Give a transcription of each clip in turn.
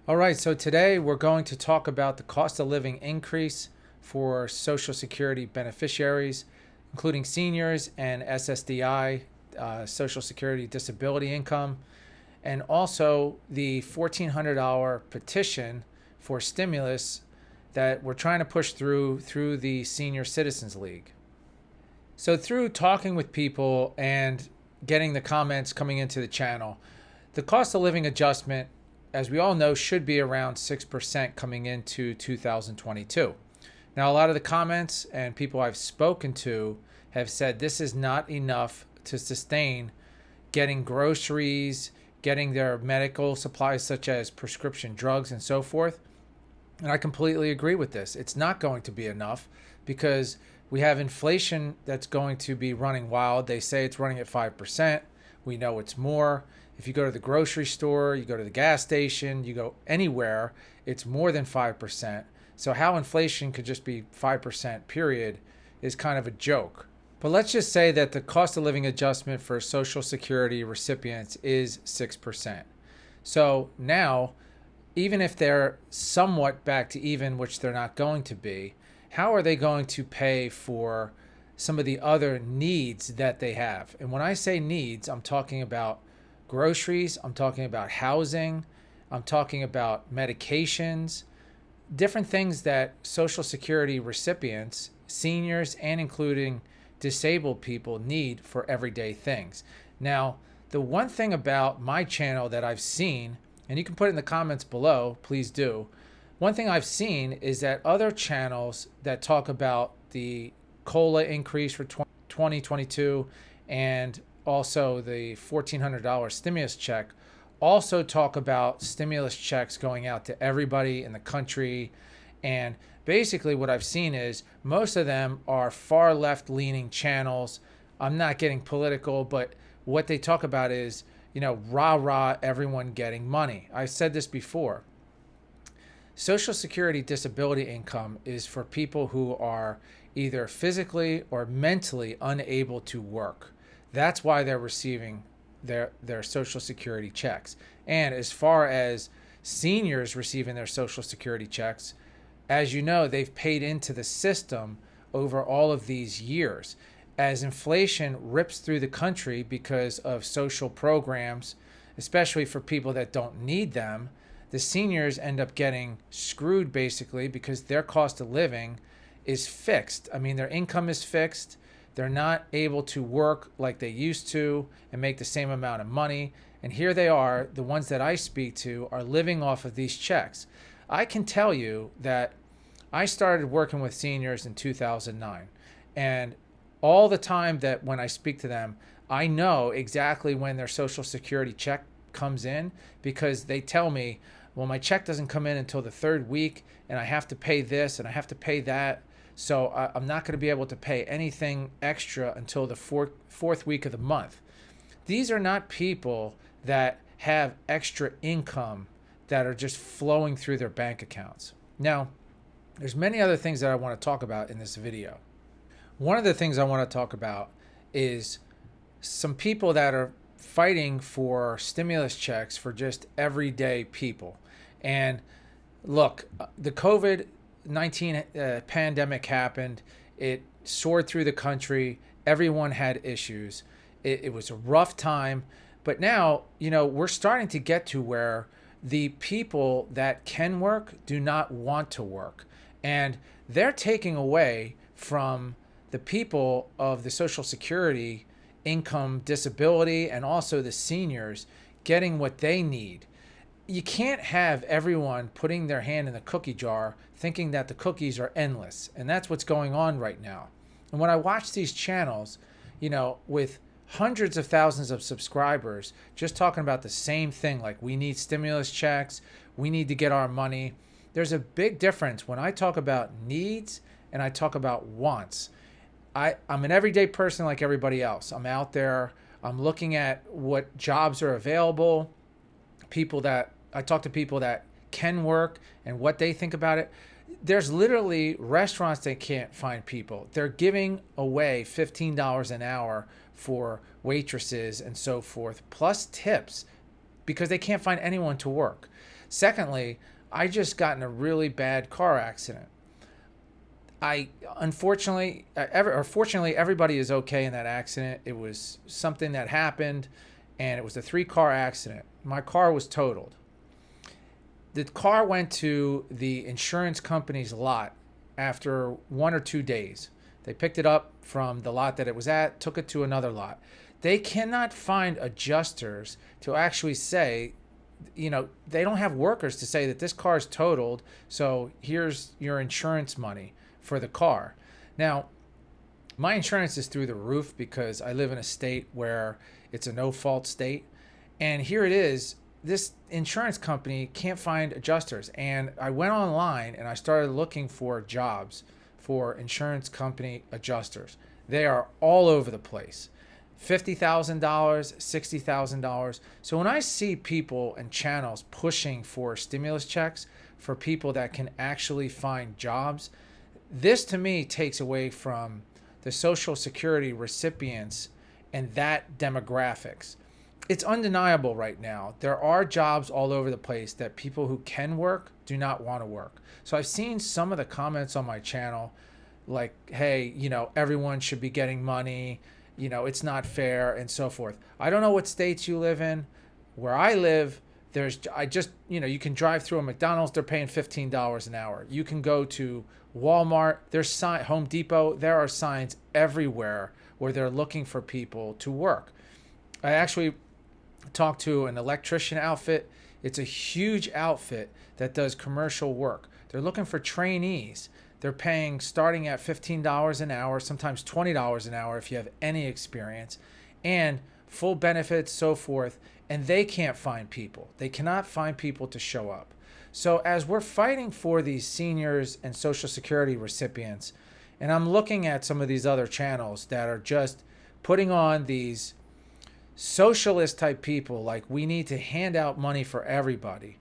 All right, so today we're going to talk about the cost of living increase for Social Security beneficiaries, including seniors and SSDI, Social Security disability income, and also the $1,400 petition for stimulus that we're trying to push through the Senior Citizens League. So through talking with people and getting the comments coming into the channel, the cost of living adjustment, as we all know, should be around 6% coming into 2022. Now, a lot of the comments and people I've spoken to have said this is not enough to sustain getting groceries, getting their medical supplies such as prescription drugs and so forth. And I completely agree with this. It's not going to be enough because we have inflation that's going to be running wild. They say it's running at 5%. We know it's more. If you go to the grocery store, you go to the gas station, you go anywhere, it's more than 5%. So how inflation could just be 5% period is kind of a joke. But let's just say that the cost of living adjustment for Social Security recipients is 6%. So now, even if they're somewhat back to even, which they're not going to be, how are they going to pay for some of the other needs that they have? And when I say needs, I'm talking about groceries, I'm talking about housing, I'm talking about medications, different things that Social Security recipients, seniors, and including disabled people need for everyday things. Now, the one thing about my channel that I've seen, and you can put it in the comments below, please do. One thing I've seen is that other channels that talk about the COLA increase for 2022 and also the $1,400 stimulus check also talk about stimulus checks going out to everybody in the country. And basically what I've seen is most of them are far left leaning channels. I'm not getting political, but what they talk about is, rah, rah, everyone getting money. I said this before. Social Security disability income is for people who are either physically or mentally unable to work. That's why they're receiving their Social Security checks. And as far as seniors receiving their Social Security checks, as you know, they've paid into the system over all of these years. As inflation rips through the country because of social programs, especially for people that don't need them, the seniors end up getting screwed basically because their cost of living is fixed. I mean, their income is fixed. They're not able to work like they used to and make the same amount of money. And here they are, the ones that I speak to are living off of these checks. I can tell you that I started working with seniors in 2009. And all the time that when I speak to them, I know exactly when their Social Security check comes in because they tell me, well, my check doesn't come in until the third week and I have to pay this and I have to pay that. So I'm not going to be able to pay anything extra until the fourth week of the month. These are not people that have extra income that are just flowing through their bank accounts. Now, there's many other things that I want to talk about in this video. One of the things I want to talk about is some people that are fighting for stimulus checks for just everyday people. And look, the COVID-19 pandemic happened. It soared through the country. Everyone had issues. It was a rough time. But now, we're starting to get to where the people that can work do not want to work. And they're taking away from the people of the Social Security income disability and also the seniors getting what they need. You can't have everyone putting their hand in the cookie jar thinking that the cookies are endless. And that's what's going on right now. And when I watch these channels, with hundreds of thousands of subscribers just talking about the same thing, like we need stimulus checks, we need to get our money. There's a big difference when I talk about needs and I talk about wants. I'm an everyday person like everybody else. I'm out there. I'm looking at what jobs are available. I talk to people that can work and what they think about it. There's literally restaurants that can't find people. They're giving away $15 an hour for waitresses and so forth, plus tips, because they can't find anyone to work. Secondly, I just got in a really bad car accident. Fortunately, everybody is okay in that accident. It was something that happened, and it was a 3-car accident. My car was totaled. The car went to the insurance company's lot after 1 or 2 days. They picked it up from the lot that it was at, took it to another lot. They cannot find adjusters to actually say, they don't have workers to say that this car is totaled, so here's your insurance money for the car. Now, my insurance is through the roof because I live in a state where it's a no-fault state. And here it is, this insurance company can't find adjusters. And I went online and I started looking for jobs for insurance company adjusters. They are all over the place. $50,000, $60,000. So when I see people and channels pushing for stimulus checks for people that can actually find jobs, this to me takes away from the Social Security recipients and that demographics. It's undeniable right now. There are jobs all over the place that people who can work do not want to work. So I've seen some of the comments on my channel like, hey, everyone should be getting money, it's not fair and so forth. I don't know what states you live in. Where I live, you can drive through a McDonald's, they're paying $15 an hour. You can go to Walmart, there's Home Depot, there are signs everywhere where they're looking for people to work. I actually talked to an electrician outfit. It's a huge outfit that does commercial work. They're looking for trainees. They're paying starting at $15 an hour, sometimes $20 an hour if you have any experience, and full benefits, so forth. And they can't find people. They cannot find people to show up. So as we're fighting for these seniors and Social Security recipients, and I'm looking at some of these other channels that are just putting on these socialist type people, like we need to hand out money for everybody,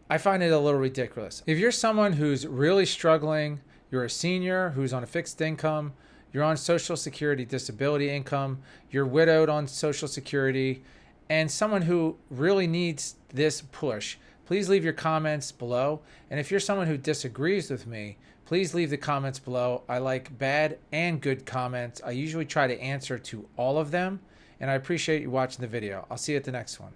I find it a little ridiculous. If you're someone who's really struggling, you're a senior who's on a fixed income, you're on Social Security disability income, you're widowed on Social Security, and someone who really needs this push, please leave your comments below. And if you're someone who disagrees with me, please leave the comments below. I like bad and good comments. I usually try to answer to all of them, and I appreciate you watching the video. I'll see you at the next one.